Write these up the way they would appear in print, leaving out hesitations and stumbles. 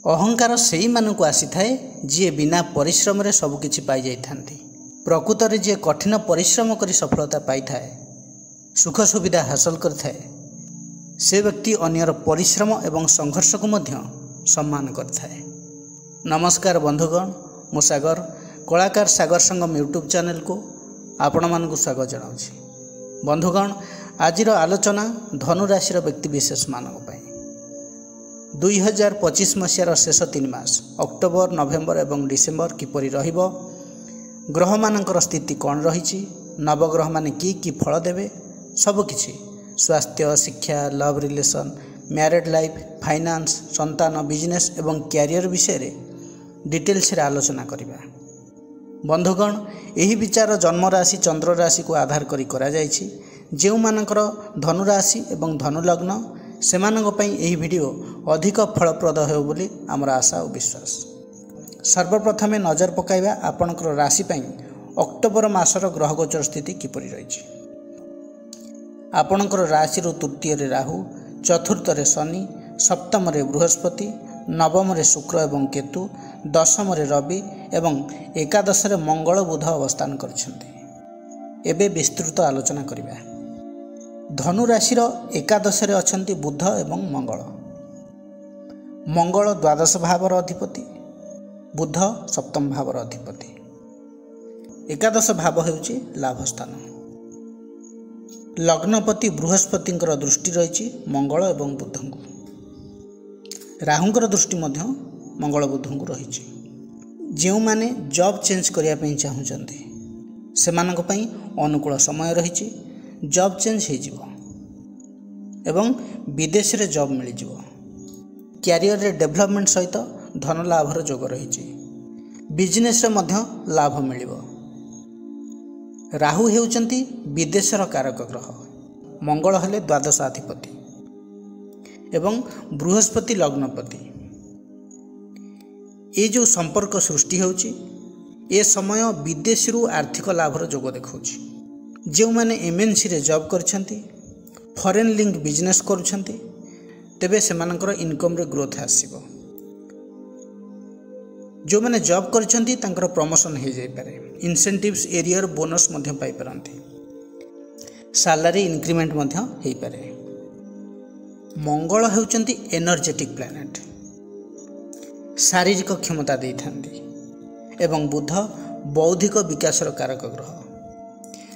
अहंकार सेई मानकु आसी थाए जी बिना परिश्रम रे सब किछि पाई जाई थांती। प्रकृत रे जे कठिन परिश्रम करी सफलता पाई थाए, सुख सुविधा हासिल कर थाए, से व्यक्ति अन्यर परिश्रम एवं संघर्ष को मध्य सम्मान कर थाए। नमस्कार बंधुगण, मु सागर कलाकार सागर संगम यूट्यूब चैनल को आपण मानकु स्वागत जनाउछि। बंधुगण, आजिर आलोचना धनु राशि व्यक्ति विशेष मानक पई 2025 मसीहार शेष 3 मास अक्टोबर, नवेम्बर एवं डिसेम्बर किपरि रहिबो, ग्रह मानकर स्थिति कौन रही, नवग्रह माने की फल देवे, सबकिछि स्वास्थ्य, शिक्षा, love relation, married life, finance, संतान, बिजनेस एवं कैरियर विषय रे डिटेल्स रे आलोचना करिबा। बंधुगण, यही विचार जन्म राशि चंद्र राशि को आधार करी करा जायछि। जेउ मानकर धनु राशि एवं धनु लग्न सेमानक पई एही वीडियो अधिक फलप्रद हेउ बोली आमर आशा और विश्वास। सर्वप्रथमे नजर पकाइबा आपनकर राशि पई अक्टोबर मासर ग्रह गोचर स्थिति किपरि रहिछि। आपनकर राशि रो तृतीय रे राहु, चतुर्थ रे शनि, सप्तम रे बृहस्पति, नवम रे शुक्र एवं केतु, दशम रे रवि एवं एकादश रे मंगल बुध अवस्थान करछन्ति। एबे विस्तृत आलोचना करिबा। धनु राशि एकादश रे अछन्ति बुध एवं मंगल। मंगल द्वादश भावर अधिपति, बुध सप्तम भावर अधिपति। एकादश भाव हेउछि लाभ स्थान। लग्नपति बृहस्पति दृष्टि रही मंगल एवं बुध को, राहुंकर दृष्टि मध्य मंगल बुध को रही। जो माने जॉब चेंज करने चाहते सेमानक पई अनुकूल समय रही। जॉब चेंज हो एवं विदेश रे जॉब मिल जिवो। कैरियर रे डेवलपमेंट सहित धन लाभर जोग रही। बिजनेस रे मध्य लाभ मिलिबो। राहु हेउचंती विदेशर कारक ग्रह, मंगल हेले द्वादशाधिपति एवं बृहस्पति लग्नपति। ये जो संपर्क सृष्टि होउची, ए समय विदेश रु आर्थिक लाभर जोग देखौची। जो माने एमएनसी रे जॉब करछंती, फॉरेन लिंक बिजनेस करूछंती, तेबे सेमानकर इनकम रे ग्रोथ आसीबो। जो माने जॉब करछंती तांकर प्रमोशन हो जाय पारे, इंसेंटिव्स एरियर बोनस मध्य पाई पारंती, सैलरी इंक्रीमेंट मध्य हो पारे। मंगल हेउचंती एनर्जेटिक प्लैनेट, शारीरिक क्षमता दे थांती एवं बुध बौद्धिक विकासर कारक ग्रह।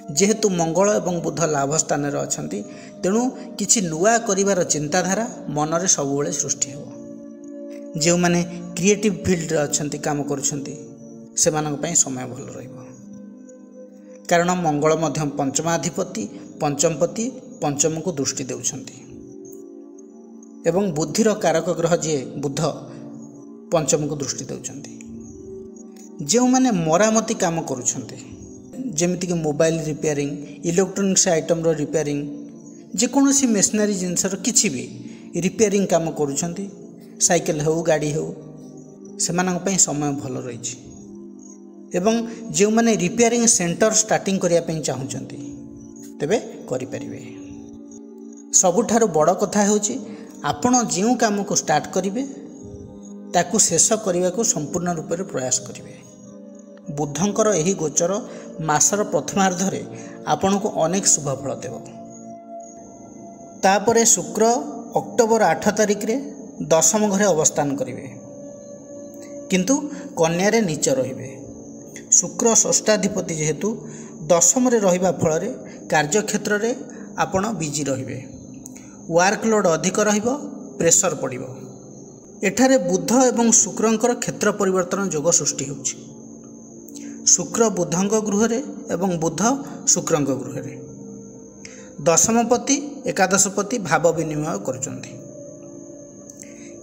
जेहेतु मंगल एवं बुध लाभ स्थान रे अछंती, तेणु किछि नुआ करिवार चिंताधारा मनरे सबुबेले सृष्टि हेबो। जो माने क्रिएटिव फील्ड रे अछंती, काम करूछंती, सेमानक पई समय भल रहइबो। कारण मंगल मध्य पंचमाधिपति, पंचमपति, पंचम को दृष्टि देउछंती एवं बुद्धिर कारक ग्रह जे बुध पंचम को दृष्टि देउछंती। जो माने मरामती काम करूछंती, जेमिति कि मोबाइल रिपेयरिंग, इलेक्ट्रोनिक्स आइटम रो रिपेयरिंग, जेकोसी मेशनरी जिनसर किछि भी रिपेयरिंग काम करूछंती, साइकेल हो गाड़ी हो, सेमानक पई समय भल रही। एवं जो माने रिपेयरिंग सेंटर स्टार्टिंग करिया पई चाहुचंती, तेबे करि परिबे। सबुठारु बड़ कथा होची, आपण जो काम को स्टार्ट करिवे ताकू शेष करने को संपूर्ण रूप से प्रयास करेंगे। बुधंकर यही गोचर मासर प्रथमार्धरे आपण को अनेक शुभ फल देव। तापरे शुक्र अक्टोबर 8 तारिख रे दशम घरे अवस्थान करेंगे, किंतु कन्या रे नीच रहिबे। शुक्र षष्ठाधिपति जेहेतु दशम रे रहिबा फल रे कार्यक्षेत्र रे आपण बिजी रहिबे। वर्कलोड अधिक रहिबो, प्रेशर पड़िबो। एठारे बुध एवं शुक्रंकर क्षेत्र परिवर्तन जोग सृष्टि होछि। शुक्र बुधंक गृह रे एवं बुध शुक्रंक गृह रे। दशमपति एकादशपति भाव विनिमय करुचंती।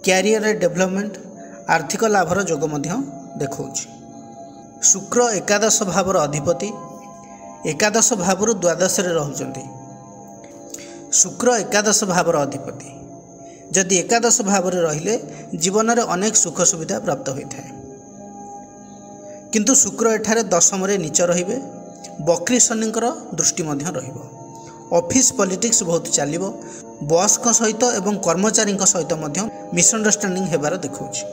कैरियर रे डेवलपमेंट, आर्थिक लाभर जोग मध्य देखौछि। शुक्र एकादश भावर अधिपति, एकादश भावर द्वादश रे रहुचंती। शुक्र एकादश भावर अधिपति जदि एकादश भाव रे रहिले जीवन रे अनेक सुख सुविधा प्राप्त होता है, किंतु शुक्र एठारे दशम रे नीच रहिबे। बक्री शनिंकर दृष्टि मध्य रहिबो। ऑफिस पॉलिटिक्स बहुत चलिबो। बॉस सहित एवं कर्मचारी सहित मिसअंडरस्टैंडिंग हेबार देखौछि।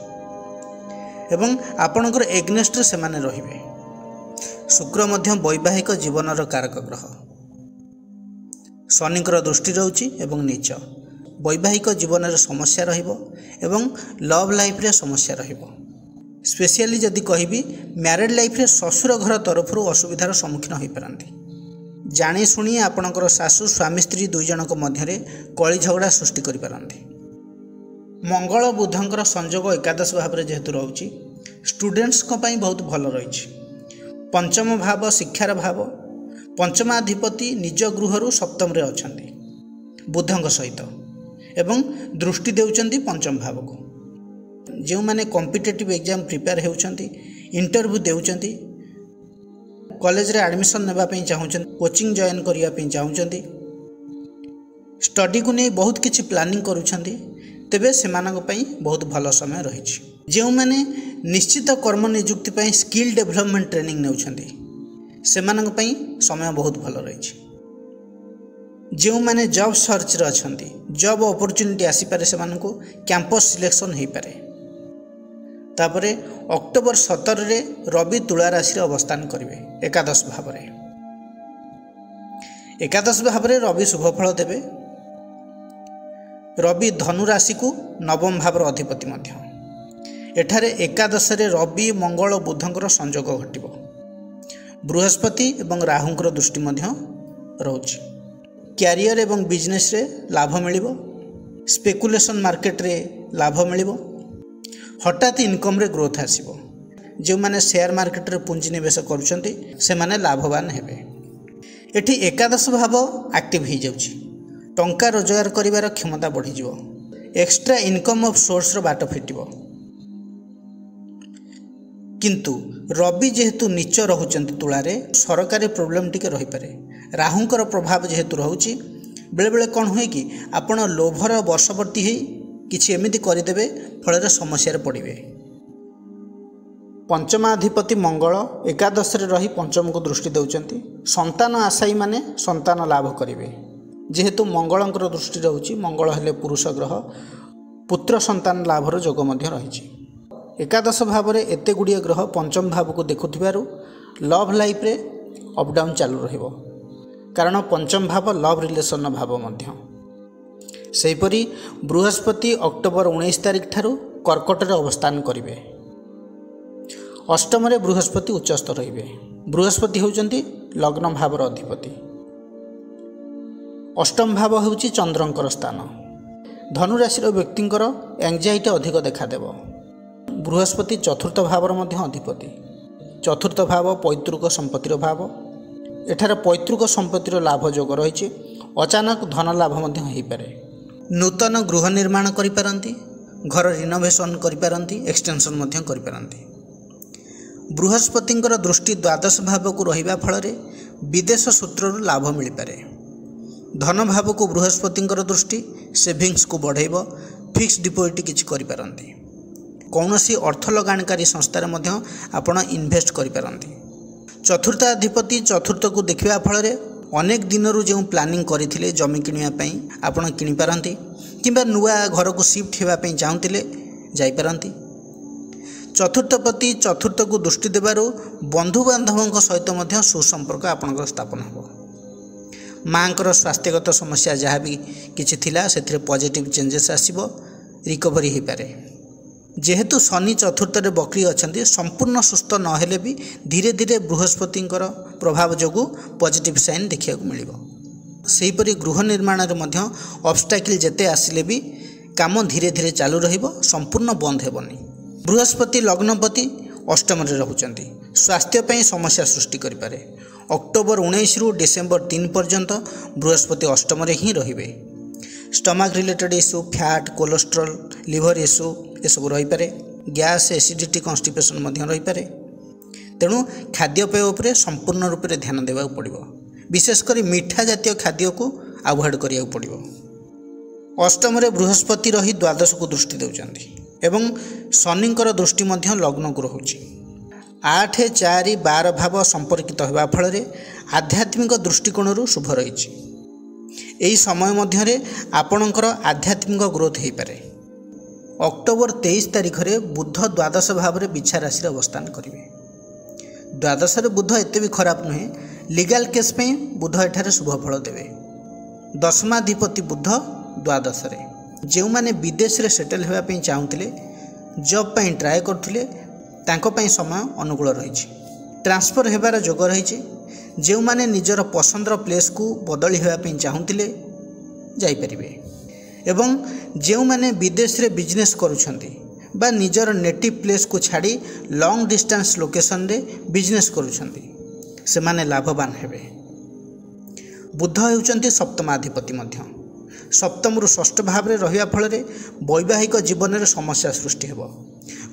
एवं आपणकर एग्नेस्ट से माने रहिबे। शुक्र मध्य वैवाहिक जीवनर कारक ग्रह। शनिकर दृष्टि रोची एवं नीच वैवाहिक जीवन में समस्या रहिबो एवं लव लाइफ रे समस्या रहिबो। स्पेशली जदि कहबी मैरिड लाइफ रे ससुर घर तरफ असुविधार सम्मुखीन हो पारती। जानी शुणी आपणकर सासु स्वामी स्त्री दुई जनक मध्य कली झगड़ा सृष्टि करि पारती। मंगल बुधंकर संयोग एकादश भाव में जेहेतु रोची स्टूडेंट्स को पई बहुत भल रही। पंचम भाव शिक्षार भाव। पंचमाधिपति निज गृह सप्तम रे अछंती बुधंक सहित एवं दृष्टि देउचंती पंचम भाव को। जो माने कॉम्पिटिटिव एग्जाम प्रिपेयर होउचंती, इंटरव्यू देउचंती, कॉलेज रे एडमिशन नेबा पई चाहुचंती, कोचिंग जॉइन करिया पई चाहुचंती, स्टडी को नहीं बहुत किछि प्लानिंग करूछंती, तेबे सेमानक पई बहुत भल समय रहिछि। जो माने निश्चित कर्म नियुक्ति पई स्किल डेवलपमेंट ट्रेनिंग नेउछंती सेमानक पई समय बहुत भल रहिछि। जो माने जॉब सर्च रे अछंती, जॉब अपॉर्चुनिटी आसी पारे, सेमानकु कैंपस सिलेक्शन हो पारे। तापरे अक्टोबर 17 रे रवि तुला राशि रे अवस्थान करिवे एकादश भाव रे। एकादश भाव रे रवि शुभ फल देबे। रवि धनु राशि को नवम भाव अधिपति मध्य। एठारे एकादश रे रवि मंगल बुधंकर संयोग घटिबो। बृहस्पति एवं राहुंकर दृष्टि मध्य रोची। क्यारियर एवं बिजनेस रे लाभ मिलिबो। स्पेकुलेशन मार्केट रे लाभ मिलिबो। हठात इनकम रे ग्रोथ आसीबो। जो माने शेयर मार्केट रे पुंजी निवेश करूछंती से माने लाभवान हेबे। एठी एकादश भाव एक्टिव हो जाउची। टंका रोजगार करिवार क्षमता बढ़ी जिवो। एक्स्ट्रा इनकम ऑफ सोर्स रो बाट फिटिबो। किंतु रवि जेहेतु नीच रहुचंती तुलारे सरकारी प्रोब्लेम टिके रही पारे। राहुंकर प्रभाव जेहेतु रहुची बेले बेले कौन हुए कि आपण लोभर वर्षवर्ती हो किछि एमिति करदेवे फल समस्या पड़े। पंचमाधिपति मंगल एकादश रे रही पंचम को दृष्टि देउचंती। संतान आशायी माने संतान लाभ करिवे। जेहेतु मंगलंकर दृष्टि रहउची, मंगल हेले पुरुष ग्रह, पुत्र संतान लाभर जोग मध्य रहिछि। एकादश भाव में एते गुड़िए ग्रह पंचम भाव को देखुथिबारु लव लाइफ रे अप डाउन चालू रहिबो। कारण पंचम भाव लव रिलेशन भाव मध्य। सेहीपरि बृहस्पति अक्टोबर 19 तारिख ठारू कर्कट रे अवस्थान करिवे। अष्टम रे बृहस्पति उच्चस्थ रहिबे। बृहस्पति होउचंती लग्न भावर अधिपति। अष्टम भाव होउची चंद्रंकर स्थान। धनु राशि व्यक्तिंकर एंजाइटी अधिक देखादेव। बृहस्पति चतुर्थ भावर मध्य अधिपति। चतुर्थ भाव पैतृक संपत्तिर भाव। एठार पैतृक संपत्तिर लाभ जोग रही। अचानक धन लाभ मध्य हो पारे। नूतन गृह निर्माण करि पारंती, घर रिनोवेशन करि पारंती, एक्सटेंशन मध्य करि पारंती। बृहस्पतिंकर दृष्टि द्वादश भाव को रहिबा फल रे विदेश सूत्ररु लाभ मिल पारे। धन भाव को बृहस्पतिंकर दृष्टि सेविंग्स को बढ़ाइब। फिक्स डिपोजिट किछि करि पारंती। कौनसी अर्थ लगाणकारी संस्थार मध्य आपण इन्वेस्ट करि पारंती। चतुर्थाधिपति चतुर्थ को देखिबा फल रे अनेक दिनरू जो प्लानिंग करथिले जमी किनिया पई आपण किनि पारंती, किंबा नुआ घर को शिफ्ट हेबा पई चाहुतिले जाई पारंती। चतुर्थपति चतुर्थ को दृष्टि देबारु बंधु बांधवों सहित मध्य सुसंपर्क आपनकर स्थापन हो। मांकर स्वास्थ्यगत समस्या जहाँ भी किछि थिला सेथिरे पॉजिटिव चेंजेस आसीबो, रिकवरी हो पारे। जेहेतु शनि चतुर्थ रे बकरी अछंती संपूर्ण सुस्थ नहेले भी धीरे धीरे बृहस्पतिंकर प्रभाव जोगु पॉजिटिव साइन देखिया को मिलिबो। सेहीपरि गृह निर्माण रे मध्य ऑब्स्टैकल जेते आसिले भी काम धीरे धीरे चालू रहिबो, संपूर्ण बंद हेबनी। बृहस्पति लग्नपति अष्टम रे रहुचंती। स्वास्थ्य पई समस्या सृष्टि करि पारे। अक्टोबर 19 रु डिसेंबर 3 पर्यंत बृहस्पति अष्टम रे ही रहिबे। Stomach related issue, fat, cholesterol, liver issue ये सब रही पारे। गैस, एसिडिटी, कन्स्टिपेशन मध्य रही पारे। तेणु खाद्यपेय उपरे संपूर्ण रूप से ध्यान देवा पड़ो। विशेषकर मीठा जातीय खाद्य को अवॉइड करिया पड़ो। अष्टम रे बृहस्पति रही द्वादश को दृष्टि देउचंती एवं शनिंकर दृष्टि मध्य लग्न को रहुची। 8, 4, 12 भाव संपर्कित होगा फल आध्यात्मिक दृष्टिकोण शुभ रही। यही समय मध्य आपणकर आध्यात्मिक ग्रोथ हो पारे। ଅକ୍ଟୋବର 23 ତାରିଖରେ ବୁଧ ଦ୍ୱାଦଶ ଭାବରେ ବିଛା ରାଶିରେ ଅବସ୍ଥାନ କରିବେ। ଦ୍ୱାଦଶରେ ବୁଧ ଏତେ ବି ଖରାପ ନୁହେଁ, ଲିଗାଲ କେସ୍ ପାଇଁ ବୁଧ ଏଠାରେ ଶୁଭ ଫଳ ଦେବେ। ଦଶମାଧିପତି ବୁଧ ଦ୍ୱାଦଶରେ। ଯେଉଁମାନେ ବିଦେଶରେ ସେଟେଲ୍ ହେବା ପାଇଁ ଚାହୁଁଥିଲେ, ଜବ୍ ପାଇଁ ଟ୍ରାଏ କରୁଥିଲେ, ତାଙ୍କ ପାଇଁ ସମୟ ଅନୁକୂଳ ରହିଛି। ଟ୍ରାନ୍ସଫର୍ ହେବାର ଯୋଗ ରହିଛି। ଯେଉଁମାନେ ନିଜର ପସନ୍ଦର ପ୍ଲେସ୍କୁ ବଦଳି ହେବା ପାଇଁ ଚାହୁଁଥିଲେ ଯାଇପାରିବେ। ଏବଂ ଯେଉଁମାନେ ବିଦେଶରେ ବିଜନେସ୍ କରୁଛନ୍ତି ବା ନିଜର ନେଟିଭ୍ ପ୍ଲେସ୍କୁ ଛାଡ଼ି ଲଙ୍ଗ୍ ଡିଷ୍ଟାନ୍ସ ଲୋକେସନରେ ବିଜନେସ୍ କରୁଛନ୍ତି, ସେମାନେ ଲାଭବାନ ହେବେ। ବୁଧ ହେଉଛନ୍ତି ସପ୍ତମାଧିପତି ମଧ୍ୟ। ସପ୍ତମରୁ ଷଷ୍ଠ ଭାବରେ ରହିବା ଫଳରେ ବୈବାହିକ ଜୀବନରେ ସମସ୍ୟା ସୃଷ୍ଟି ହେବ,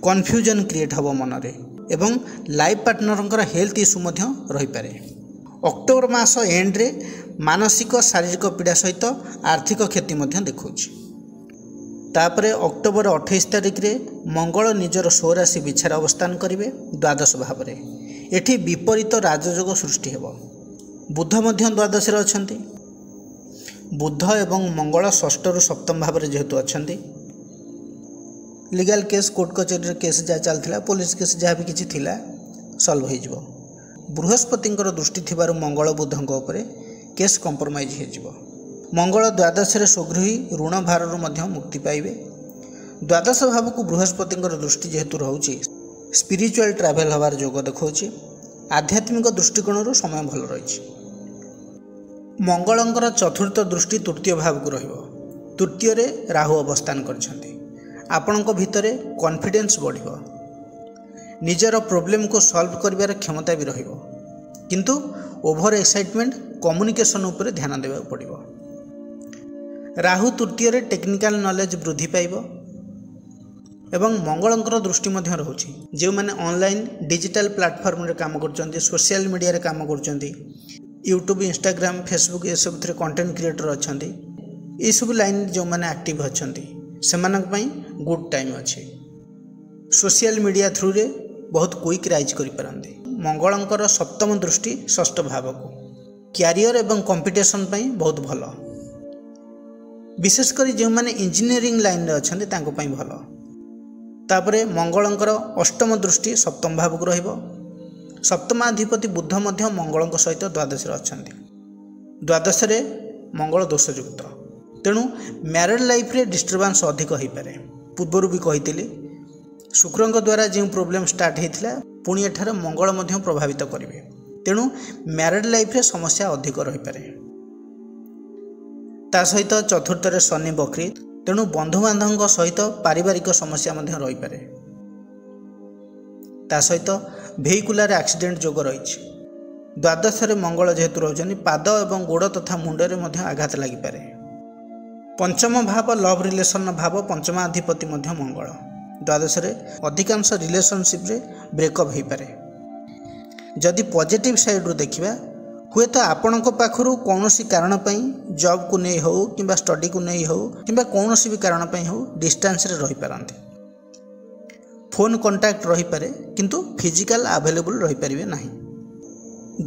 କନଫ୍ୟୁଜନ୍ କ୍ରିଏଟ୍ ହେବ ମନରେ ଏବଂ ଲାଇଫ୍ ପାର୍ଟନରଙ୍କର ହେଲ୍ଥ ଇସ୍ୟୁ ମଧ୍ୟ ରହିପାରେ। ଅକ୍ଟୋବର ମାସ ଏଣ୍ଡରେ ମାନସିକ ଶାରୀରିକ ପୀଡ଼ା ସହିତ ଆର୍ଥିକ କ୍ଷତି ମଧ୍ୟ ଦେଖାଉଛି। ତାପରେ ଅକ୍ଟୋବର 28 ତାରିଖରେ ମଙ୍ଗଳ ନିଜର ସ୍ୱରାଶି ବିଛାରେ ଅବସ୍ଥାନ କରିବେ ଦ୍ୱାଦଶ ଭାବରେ। ଏଠି ବିପରୀତ ରାଜଯୋଗ ସୃଷ୍ଟି ହେବ। ବୁଧ ମଧ୍ୟ ଦ୍ୱାଦଶରେ ଅଛନ୍ତି। ବୁଧ ଏବଂ ମଙ୍ଗଳ ଷଷ୍ଠରୁ ସପ୍ତମ ଭାବରେ ଯେହେତୁ ଅଛନ୍ତି, ଲିଗାଲ କେସ୍, କୋର୍ଟ କଚେରୀର କେସ୍ ଯାହା ଚାଲିଥିଲା, ପୋଲିସ କେସ୍ ଯାହା ବି କିଛି ଥିଲା, ସଲ୍ଭ ହୋଇଯିବ। ବୃହସ୍ପତିଙ୍କର ଦୃଷ୍ଟି ଥିବାରୁ ମଙ୍ଗଳ ବୁଧଙ୍କ ଉପରେ କେସ୍ କମ୍ପ୍ରମାଇଜ୍ ହୋଇଯିବ। ମଙ୍ଗଳ ଦ୍ୱାଦଶରେ ସୁଗୃହୀ ଋଣ ଭାରରୁ ମଧ୍ୟ ମୁକ୍ତି ପାଇବେ। ଦ୍ୱାଦଶ ଭାବକୁ ବୃହସ୍ପତିଙ୍କର ଦୃଷ୍ଟି ଯେହେତୁ ରହୁଛି, ସ୍ପିରିଚୁଆଲ୍ ଟ୍ରାଭେଲ୍ ହେବାର ଯୋଗ ଦେଖାଉଛି। ଆଧ୍ୟାତ୍ମିକ ଦୃଷ୍ଟିକୋଣରୁ ସମୟ ଭଲ ରହିଛି। ମଙ୍ଗଳଙ୍କର ଚତୁର୍ଥ ଦୃଷ୍ଟି ତୃତୀୟ ଭାବକୁ ରହିବ। ତୃତୀୟରେ ରାହୁ ଅବସ୍ଥାନ କରିଛନ୍ତି। ଆପଣଙ୍କ ଭିତରେ କନଫିଡେନ୍ସ ବଢ଼ିବ। ନିଜର ପ୍ରୋବ୍ଲେମକୁ ସଲ୍ଭ କରିବାର କ୍ଷମତା ବି ରହିବ, କିନ୍ତୁ ଓଭର ଏକ୍ସାଇଟମେଣ୍ଟ, କମ୍ୟୁନିକେସନ୍ ଉପରେ ଧ୍ୟାନ ଦେବାକୁ ପଡ଼ିବ। ରାହୁ ତୃତୀୟରେ ଟେକ୍ନିକାଲ ନଲେଜ ବୃଦ୍ଧି ପାଇବ ଏବଂ ମଙ୍ଗଳଙ୍କର ଦୃଷ୍ଟି ମଧ୍ୟ ରହୁଛି। ଯେଉଁମାନେ ଅନଲାଇନ୍ ଡିଜିଟାଲ ପ୍ଲାଟଫର୍ମରେ କାମ କରୁଛନ୍ତି, ସୋସିଆଲ ମିଡ଼ିଆରେ କାମ କରୁଛନ୍ତି, ୟୁଟ୍ୟୁବ୍, ଇନଷ୍ଟାଗ୍ରାମ, ଫେସବୁକ୍ ଏସବୁଥିରେ କଣ୍ଟେଣ୍ଟ କ୍ରିଏଟର ଅଛନ୍ତି, ଏସବୁ ଲାଇନ୍ ଯେଉଁମାନେ ଆକ୍ଟିଭ୍ ଅଛନ୍ତି, ସେମାନଙ୍କ ପାଇଁ ଗୁଡ୍ ଟାଇମ୍ ଅଛି। ସୋସିଆଲ ମିଡ଼ିଆ ଥ୍ରୁରେ ବହୁତ କୁଇକ୍ ରାଇଜ୍ କରିପାରନ୍ତି। ମଙ୍ଗଳଙ୍କର ସପ୍ତମ ଦୃଷ୍ଟି ଷଷ୍ଠ ଭାବକୁ। କ୍ୟାରିୟର ଏବଂ କମ୍ପିଟିସନ୍ ପାଇଁ ବହୁତ ଭଲ। ବିଶେଷ କରି ଯେଉଁମାନେ ଇଞ୍ଜିନିୟରିଂ ଲାଇନ୍ରେ ଅଛନ୍ତି ତାଙ୍କ ପାଇଁ ଭଲ। ତାପରେ ମଙ୍ଗଳଙ୍କର ଅଷ୍ଟମ ଦୃଷ୍ଟି ସପ୍ତମ ଭାବକୁ ରହିବ। ସପ୍ତମାଧିପତି ବୁଧ ମଧ୍ୟ ମଙ୍ଗଳଙ୍କ ସହିତ ଦ୍ୱାଦଶରେ ଅଛନ୍ତି। ଦ୍ୱାଦଶରେ ମଙ୍ଗଳ ଦୋଷଯୁକ୍ତ, ତେଣୁ ମ୍ୟାରେଡ୍ ଲାଇଫ୍ରେ ଡିଷ୍ଟର୍ବାନ୍ସ ଅଧିକ ହୋଇପାରେ। ପୂର୍ବରୁ ବି କହିଥିଲି, ଶୁକ୍ରଙ୍କ ଦ୍ୱାରା ଯେଉଁ ପ୍ରୋବ୍ଲେମ୍ ଷ୍ଟାର୍ଟ ହୋଇଥିଲା, ପୁଣି ଏଠାରେ ମଙ୍ଗଳ ମଧ୍ୟ ପ୍ରଭାବିତ କରିବେ। ତେଣୁ ମ୍ୟାରେଡ୍ ଲାଇଫ୍ରେ ସମସ୍ୟା ଅଧିକ ରହିପାରେ। ତା ସହିତ ଚତୁର୍ଥରେ ଶନି ବକ୍ରି, ତେଣୁ ବନ୍ଧୁବାନ୍ଧବଙ୍କ ସହିତ ପାରିବାରିକ ସମସ୍ୟା ମଧ୍ୟ ରହିପାରେ। ତା ସହିତ ଭେହିକୁଲାର ଆକ୍ସିଡେଣ୍ଟ ଯୋଗ ରହିଛି। ଦ୍ୱାଦଶରେ ମଙ୍ଗଳ ଯେହେତୁ ରହୁଛନ୍ତି, ପାଦ ଏବଂ ଗୋଡ଼ ତଥା ମୁଣ୍ଡରେ ମଧ୍ୟ ଆଘାତ ଲାଗିପାରେ। ପଞ୍ଚମ ଭାବ ଲଭ୍ ରିଲେସନ୍ର ଭାବ, ପଞ୍ଚମାଧିପତି ମଧ୍ୟ ମଙ୍ଗଳ। ଦ୍ୱାଦଶରେ ଅଧିକାଂଶ ରିଲେସନସିପ୍ରେ ବ୍ରେକଅପ୍ ହୋଇପାରେ। ଯଦି ପଜିଟିଭ୍ ସାଇଡ଼୍ରୁ ଦେଖିବା, ହୁଏତ ଆପଣଙ୍କ ପାଖରୁ କୌଣସି କାରଣ ପାଇଁ, ଜବ୍କୁ ନେଇ ହେଉ କିମ୍ବା ଷ୍ଟଡ଼ିକୁ ନେଇ ହେଉ କିମ୍ବା କୌଣସି ବି କାରଣ ପାଇଁ ହେଉ, ଡିଷ୍ଟାନ୍ସରେ ରହିପାରନ୍ତି। ଫୋନ୍ କଣ୍ଟାକ୍ଟ ରହିପାରେ, କିନ୍ତୁ ଫିଜିକାଲ ଆଭେଲେବୁଲ୍ ରହିପାରିବେ ନାହିଁ।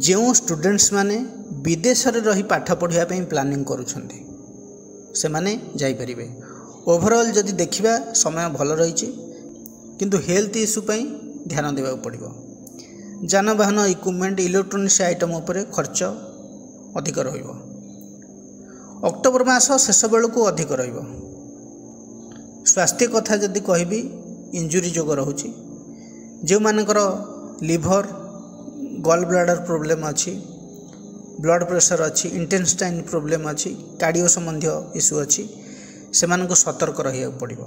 ଯେଉଁ ଷ୍ଟୁଡେଣ୍ଟସ୍ ମାନେ ବିଦେଶରେ ରହି ପାଠ ପଢ଼ିବା ପାଇଁ ପ୍ଲାନିଂ କରୁଛନ୍ତି, ସେମାନେ ଯାଇପାରିବେ। ଓଭରଅଲ୍ ଯଦି ଦେଖିବା, ସମୟ ଭଲ ରହିଛି, କିନ୍ତୁ ହେଲ୍ଥ ଇସ୍ୟୁ ପାଇଁ ଧ୍ୟାନ ଦେବାକୁ ପଡ଼ିବ। ଯାନବାହନ, ଇକ୍ୱିପମେଣ୍ଟ, ଇଲେକ୍ଟ୍ରୋନିକ୍ସ ଆଇଟମ୍ ଉପରେ ଖର୍ଚ୍ଚ ଅଧିକ ରହିବ। ଅକ୍ଟୋବର ମାସ ଶେଷ ବେଳକୁ ଅଧିକ ରହିବ। ସ୍ୱାସ୍ଥ୍ୟ କଥା ଯଦି କହିବି, ଇଞ୍ଜୁରି ଯୋଗ ରହୁଛି। ଯେଉଁମାନଙ୍କର ଲିଭର, ଗଲ୍ ବ୍ଲାଡର ପ୍ରୋବ୍ଲେମ୍ ଅଛି, ବ୍ଲଡ଼ ପ୍ରେସର ଅଛି, ଇଣ୍ଟେଷ୍ଟାଇନ୍ ପ୍ରୋବ୍ଲେମ୍ ଅଛି, କାର୍ଡ଼ିଓ ସମ୍ବନ୍ଧୀୟ ଇସ୍ୟୁ ଅଛି, ସେମାନଙ୍କୁ ସତର୍କ ରହିବାକୁ ପଡ଼ିବ।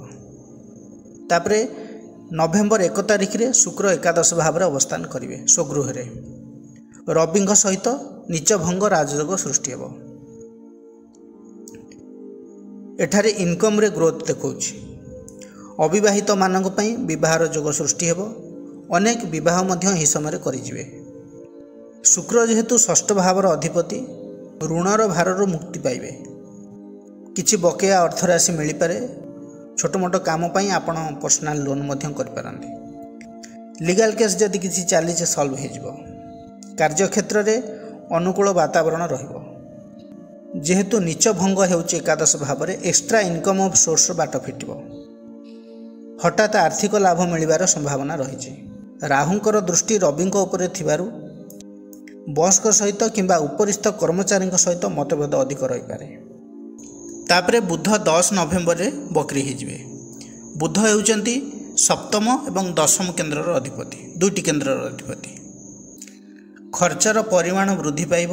ତାପରେ ନଭେମ୍ବର 1 ତାରିଖରେ ଶୁକ୍ର ଏକାଦଶ ଭାବରେ ଅବସ୍ଥାନ କରିବେ ସ୍ୱଗୃହରେ। ରବିଙ୍କ ସହିତ ନୀଚଭଙ୍ଗ ରାଜଯୋଗ ସୃଷ୍ଟି ହେବ। ଏଠାରେ ଇନକମ୍ରେ ଗ୍ରୋଥ୍ ଦେଖାଉଛି। ଅବିବାହିତମାନଙ୍କ ପାଇଁ ବିବାହର ଯୋଗ ସୃଷ୍ଟି ହେବ। ଅନେକ ବିବାହ ମଧ୍ୟ ଏହି ସମୟରେ କରିଯିବେ। ଶୁକ୍ର ଯେହେତୁ ଷଷ୍ଠ ଭାବର ଅଧିପତି, ଋଣର ଭାରରୁ ମୁକ୍ତି ପାଇବେ। କିଛି ବକେୟା ଅର୍ଥରାଶି ମିଳିପାରେ। ଛୋଟ ମୋଟ କାମ ପାଇଁ ଆପଣ ପର୍ସନାଲ ଲୋନ୍ ମଧ୍ୟ କରିପାରନ୍ତି। ଲିଗାଲ କେସ୍ ଯଦି କିଛି ଚାଲିଛି, ସଲ୍ଭ ହୋଇଯିବ। କାର୍ଯ୍ୟକ୍ଷେତ୍ରରେ ଅନୁକୂଳ ବାତାବରଣ ରହିବ। ଯେହେତୁ ନୀଚ ଭଙ୍ଗ ହେଉଛି ଏକାଦଶ ଭାବରେ, ଏକ୍ସଟ୍ରା ଇନକମ୍ ଅଫ୍ ସୋର୍ସର ବାଟ ଫିଟିବ। हठात आर्थिक लाभ मिलबार संभावना रही। राहुंकर दृष्टि रविंक उपरे थिबारु बॉसक सहित किंबा उपरिस्थ कर्मचारी सहित मतभेद अधिक रही पारे। तापरे बुध 10 नवेम्बर रे बकरी होइजिबे। बुध हेउचंती सप्तम एवं दशम केन्द्रर अधिपति, दुईटी केन्द्रर अधिपति। खर्चर परिमाण वृद्धि पाइब,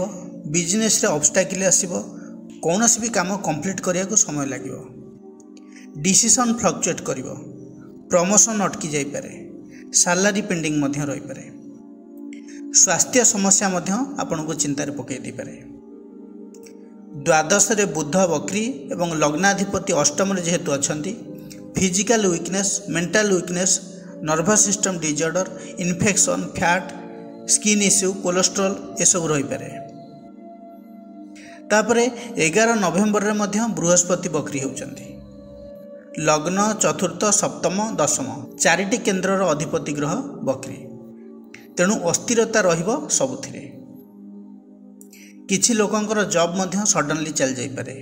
बिजनेस रे ऑब्स्टैकल आसीबो, कौनसी भी काम कंप्लीट करिया को समय लागिबो, डिसीजन फ्लक्चुएट करिबो, प्रमोशन अटकी जाई पारे, सैलरी पेंडिंग मध्य रही पारे, स्वास्थ्य समस्या मध्य आपन को चिंतार पकई दी पारे। द्वादश रे बुध बकरी एवं लग्नाधिपति अष्टम रे जेहेतु अछंती, physical weakness, mental weakness, nervous system disorder, infection, fat, skin issue, cholesterol ये सब रही पारे। तापरे 11 नवेम्बर रे मध्य बृहस्पति बकरी होउचंती। लग्न, चतुर्थ, सप्तम, दशम चारिटी केन्द्रर अधिपति ग्रह बकरी, तेणु अस्थिरता रहिबो सबुथिरे। किछि लोकंकर जॉब मध्य सडनली चल जाई पारे।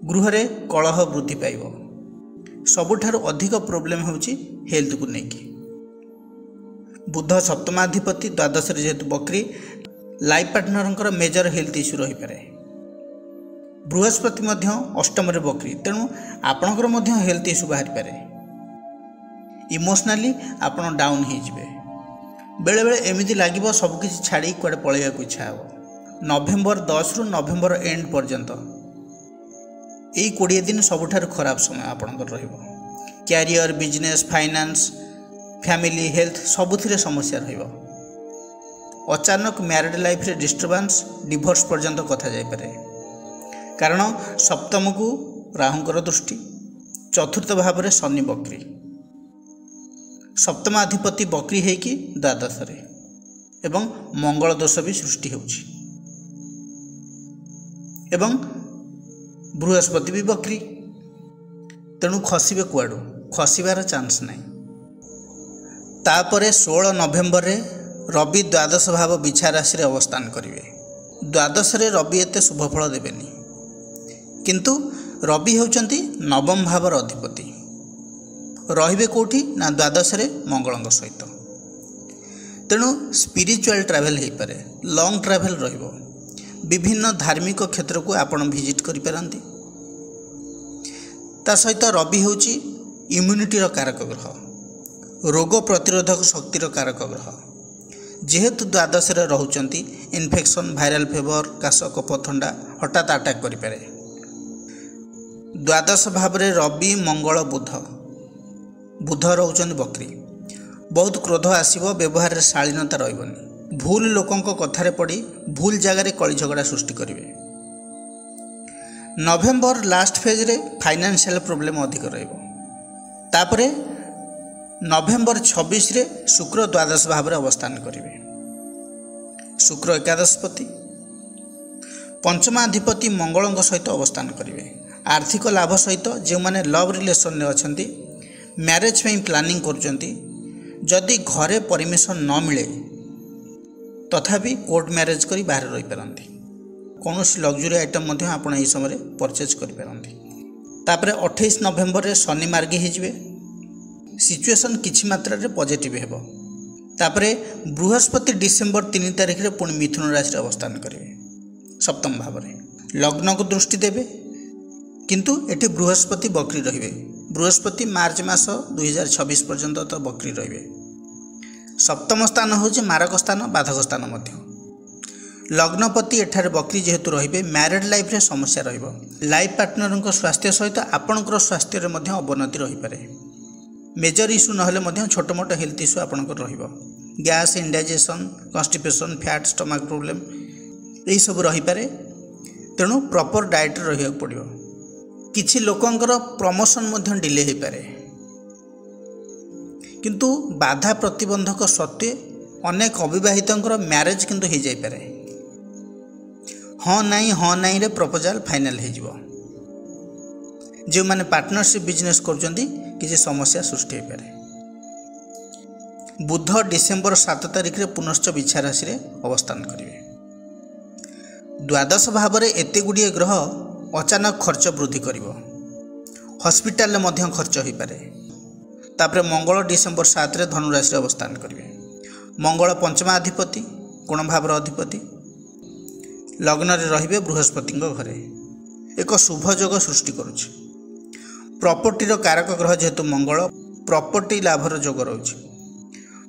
गृह रे कलह वृद्धि पाइबो। सबुठारु अधिक प्रोब्लेम होउची हेल्थ को नेकी। बुध सप्तमाधिपति द्वादश रे जेहेतु बकरी, लाइफ पार्टनरंकर मेजर हेल्थ इश्यू रही पारे। बृहस्पति मध्य अष्टम रे बकरी, तेणु आपणकर मध्य हेल्थ इश्यू बाहरी पारे। इमोशनली आपण डाउन हो जिवे। बेले बेले एमिति लागिबो सब किछि छाड़ी कुआडे पळेया को इच्छा हो। नवेम्बर 10 रु नवेम्बर एंड पर्यंत यही 20 दिन सबुठारु खराब समय आपणकर रहिबो। Career, business, finance, family, health सबुथिरे समस्या रहिबो। अचानक मैरिड लाइफ रे डिस्टर्बेंस, डिवोर्स पर्यंत कथा जाई पारे। कारण सप्तम को राहुंकर दृष्टि, चतुर्थ भाव रे शनि बकरी, सप्तमाधिपति बकरी हेकी द्वादश रे एवं मंगल दोष भी सृष्टि होउछि एवं बृहस्पति भी बकरी, तेणु खसिबे कुआडू, खसिबार चांस नहीं। तापरे 16 नवेम्बर रे रवि द्वादश भाव बिछा राशि रे अवस्थान करिवे। द्वादश रे रवि एते शुभफल देबेनी, किंतु रवि होउचंती नवम भावर अधिपति। रहिबे कोठी ना द्वादश रे मंगलंग सहित, तेणु स्पिरिचुअल ट्रैवल हो पारे, लॉन्ग ट्रैवल रहिबो। विभिन्न धार्मिक क्षेत्र को आपण विजिट करि पारंती। ता सहित रवि होउची इम्यूनिटीर कारक ग्रह, रोग प्रतिरोधक शक्तिर कारक ग्रह। जेहेतु द्वादश रे रहुचंती, इन्फेक्शन, वायरल फेवर, काश, कफ, थंडा हठात अटैक करि पारे। द्वादश भाव रे रवि, मंगल, बुध रहुचंती बकरी। बहुत क्रोध आसीबो, व्यवहार रे शालीनता रहिबनी। भूल लोकंक कथारे पड़ी भूल जगार कली झगड़ा सृष्टि करिवे। नवेम्बर लास्ट फेज रे फाइनेंशियल प्रॉब्लम अधिक रहिबो। तापरे नवेम्बर 26 रे शुक्र द्वादश भाव रे अवस्थान करिवे। शुक्र एकादशपति, पंचमाधिपति मंगलंक सहित अवस्थान करिवे। आर्थिक लाभ सहित जो माने लव रिलेशन रे अछंती, मैरिज पे प्लानिंग करुचंती, जदि घरे परमिशन न मिले तथापि कोर्ट मैरिज करी बाहर रही पारंती। कौन सी लग्जरी आइटम मध्य आपण एही समय परचेज करि पारंती। तापरे 28 नवेम्बर रे शनि मार्गी हिजबे। सिचुएशन किछि मात्रा रे पॉजिटिव हेबो। तापरे बृहस्पति डिसेंबर 3 तारिख रे पुणी मिथुन राशि रे अवस्थान करिवे सप्तम भाव रे। लग्न को दृष्टि देबे, किंतु एठी बृहस्पति बकरी रहिबे। बृहस्पति मार्च मास 2026 पर्यंत तो बकरी रहिबे। सप्तम स्थान होछि मारक स्थान, बाधक स्थान मध्य। लग्नपति एठारे बकरी जेहेतु रहिबे, मैरिड लाइफ रे समस्या रहिबो। लाइफ पार्टनर स्वास्थ्य सहित आपणकर स्वास्थ्य रे मध्य अवनति रहि पारे। मेजर इश्यू नहले मध्य छोट मोट हेल्थ इश्यू आपणकर रहिबो। Gas, indigestion, constipation, fat, stomach problem एही सब रहि पारे। तेणु प्रॉपर डाइट रहिया पड़िबो। किछि लोकंकर प्रमोशन मध्य डिले हो पारे, किंतु बाधा प्रतिबंधक सत्वे अनेक अविवाहितंकर मैरिज किंतु हो जाई पारे। हाँ नाई रे प्रपोजल फाइनल हो जिवो। जो माने पार्टनरशिप बिजनेस करचंती किछि समस्या सृष्टि हो पारे। बुध डिसेंबर 7 तारिख रे पुनश्च बिछा राशि रे अवस्थान करिवे। द्वादश भाव रे एते गुडिये ग्रह अचानक खर्च वृद्धि करिवो। हॉस्पिटल मध्य खर्च हो पारे। तापर मंगल डिसेम्बर 7 रे धनु राशि अवस्थान करेंगे। मंगल पंचमाधिपति कोण भावर अधिपति लग्न रे रहिबे बृहस्पति घरे एक शुभ योग सृष्टि करुछि। प्रॉपर्टीर कारक ग्रह जेहेतु मंगल प्रॉपर्टी लाभर योग रोचे।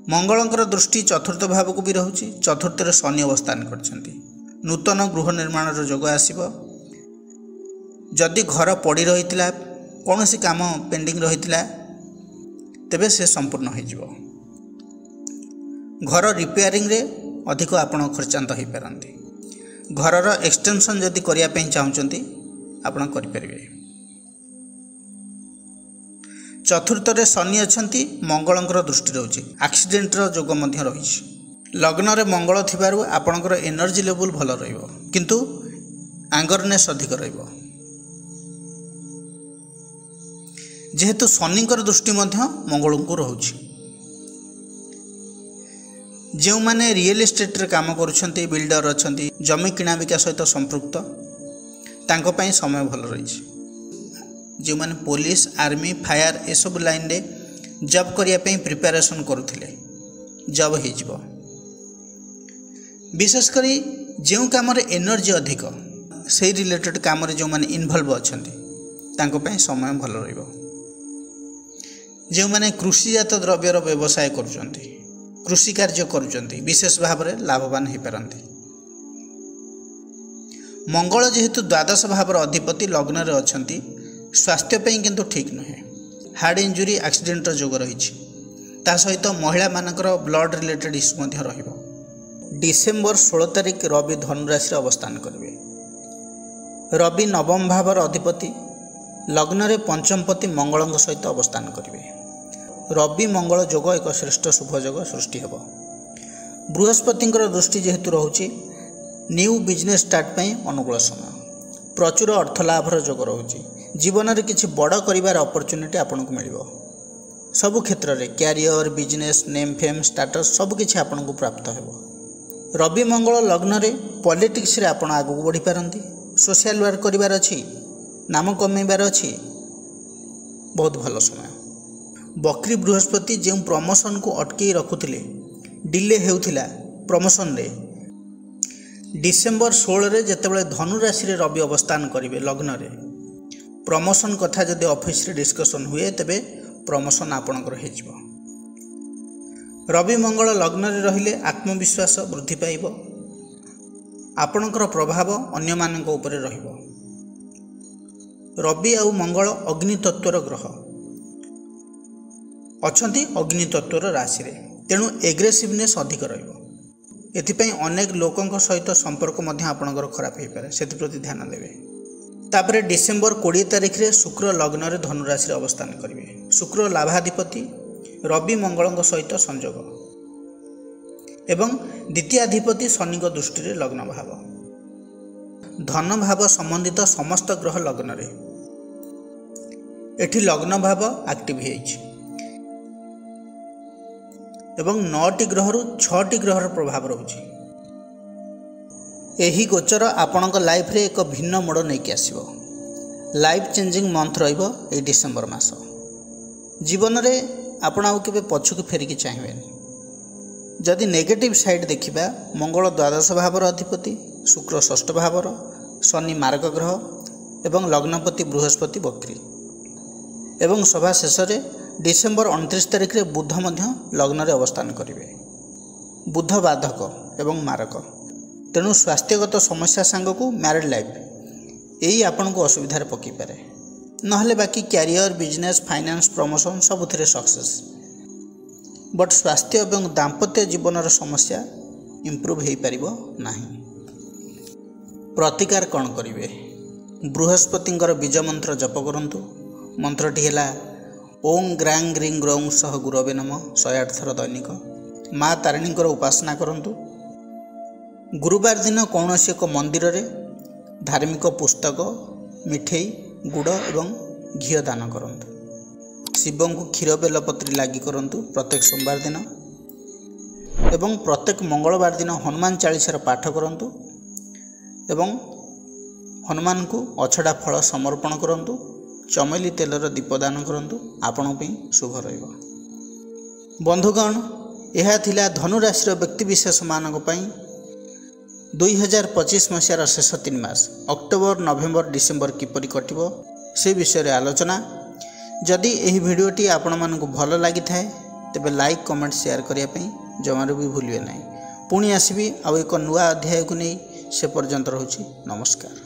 मंगलंकर दृष्टि चतुर्थ भाव को भी रोचे। चतुर्थ रे शनि अवस्थान करछंती। नूतन गृह निर्माण योग आसीबो। जदि घर पड़ी रहितला कौनसी काम पेंडिंग रहितला तेबे से संपूर्ण हो जिवो। घर रिपेयरिंग रे अधिक आपण खर्चांत हो पारंती। घरर एक्सटेंशन जदि करिया पई चाहुचंती आपण करि परिबे। चतुर्थ रे शनि अछंती मंगलंकर दृष्टि रोचे। एक्सीडेंट रो योग मध्य रहिछि। लग्न रे मंगल थिबारु आपणकर एनर्जी लेवल भल रहइबो किंतु एंगरनेस अधिक रहइबो। जेहेतु शनिकर दृष्टि मध्य मंगल को रोचे। जो माने रियल एस्टेट रे काम करुछंती बिल्डर अछंती जमी किଣା बिका सहित संपृक्त तांको पई समय भल रहिछि। जो माने पुलिस आर्मी फायर ए सब लाइन रे जॉब करिया पई प्रिपरेशन करुथिले जॉब हे जिवो। विशेष करी जो काम रे एनर्जी अधिक से रिलेटेड काम रे जो माने इन्वॉल्व अछंती तांको पई समय भल रहइबो। जो माने कृषिजात द्रव्यर व्यवसाय करुछंती कृषि कार्य करुछंती विशेष भाव में लाभवान हो पारंती। मंगल जेहेतु द्वादश भावर अधिपति लग्न रे अछंती स्वास्थ्य पे किंतु ठीक नुहे। हार्ट इंजुरी एक्सीडेंट योग रही सहित महिला मानकर ब्लड रिलेटेड इश्यू मध्य रहिबो। डिसेम्बर 16 तारिख रवि धनु राशि अवस्थान करेंगे। रवि नवम भावर अधिपति लग्न रे पंचमपति मंगल सहित अवस्थान करेंगे। रवि मंगल योग एक श्रेष्ठ शुभ योग सृष्टि हेब। बृहस्पति दृष्टि जेहेतु रोचे न्यू बिजनेस स्टार्ट पे अनुकूल समय। प्रचुर अर्थ लाभर योग रोचे। जीवन में किसी बड़ कर अपॉर्चुनिटी आपको मिल सबु क्षेत्र में career business name fame status सबकि आपको प्राप्त हो। रवि मंगल लग्न रे पॉलिटिक्स रे आपण आगू बढ़ी पारंती। सोशल वर्क करिवार अछि नाम कमेबार अछि बहुत भल समय। बकरी बृहस्पति जो प्रमोशन को अटकई रखुले डिले होउथिला प्रमोशन रे डिसेम्बर 16 रे जेतेबेले धनु राशि रे रवि अवस्थान करिवे लग्न रे प्रमोशन कथा जदि ऑफिस रे डिस्कशन हुए तेबे प्रमोशन आपणकर हो जिवो। रवि मंगल लग्न रे रहिले आत्मविश्वास वृद्धि पाइबो। आपणकर प्रभाव अन्य मानक उपरे रहिबो। रवि आउ मंगल अग्नि तत्वर ग्रह अछंती अग्नि तत्वर राशि रे तेणु एग्रेसिवनेस अधिक रहिबो। एथिपई अनेक लोकंक सहित संपर्क मध्य आपणकर खराब हो पारे से प्रति ध्यान देवे। तापरे डिसेम्बर 20 तारिख रे शुक्र लग्न रे धनु राशि रे अवस्थान करिवे। शुक्र लाभाधिपति रवि मंगल सहित संयोग एवं द्वितीयाधिपति शनि दृष्टि रे लग्न भाव धन भाव संबंधित समस्त ग्रह लग्न रे एठी लग्न भाव एक्टिव होइछि एवं 9टी ग्रह 6टी ग्रहर प्रभाव रोचे। यही गोचर आपणक लाइफ रे एक भिन्न मोड़ नहीं आसो। लाइफ चेंजिंग मंथ रहिबो ए डिसेम्बर मास। जीवन रे आपण आउ केबे पछुक फेरिकी चाहिबेनी। जदि नेगेटिव साइड देखिबा मंगल द्वादश भावर अधिपति शुक्र षष्ठ भावर शनि मार्ग ग्रह एवं लग्नपति बृहस्पति बकरी एवं सभा शेष रे डिसेम्बर 29 तारिख रे बुध मध्य लग्न रे अवस्थान करिवे। बुध बाधक एवं मारक तेणु स्वास्थ्यगत समस्या सांग को मैरिड लाइफ यही आपन को असुविधा पकई पारे। नहले बाकी कैरियर बिजनेस फाइनेंस प्रमोशन सबुथिरे सक्सेस बट स्वास्थ्य एवं दाम्पत्य जीवनर समस्या इम्प्रूव हो पारिबो नाही। प्रतिकार कौन करिवे? बृहस्पतिंकर बीज मंत्र जप करंतु। मंत्रटी है ओं ग्रांग ग्रीं ग्रौं सह गुरवे नम 108 थर दैनिक। माँ तारिणींकर उपासना करंतु। गुरुवार दिन कौन एक मंदिर रे धार्मिक पुस्तक मिठेई गुड़ एवं घी दान करंतु। शिव को क्षीर बेलपत्री लगी करंतु प्रत्येक सोमवार दिन एवं प्रत्येक मंगलवार दिन हनुमान चालीसार पाठ करंतु एवं हनुमान को अछड़ा फल समर्पण करंतु चमेली तेलर दीपदान करंतु आपण पे शुभ रहिबो। बंधुगण यह थिला धनु राशि व्यक्तिविशेष मानक पई 2025 मसीहार शेष 3 मास अक्टोबर नवेम्बर डिसेम्बर किपरि कटिबो से विषय आलोचना। जदि यह भिडियोटी आपण मानकु भल लगी थाए तेबे लाइक कमेंट शेयर करिया पई जमारू भी भूलिए नहीं। पुणी आसबि आउ एक नुआ अध्याय को नहीं से पर्यंत रहुछि। नमस्कार।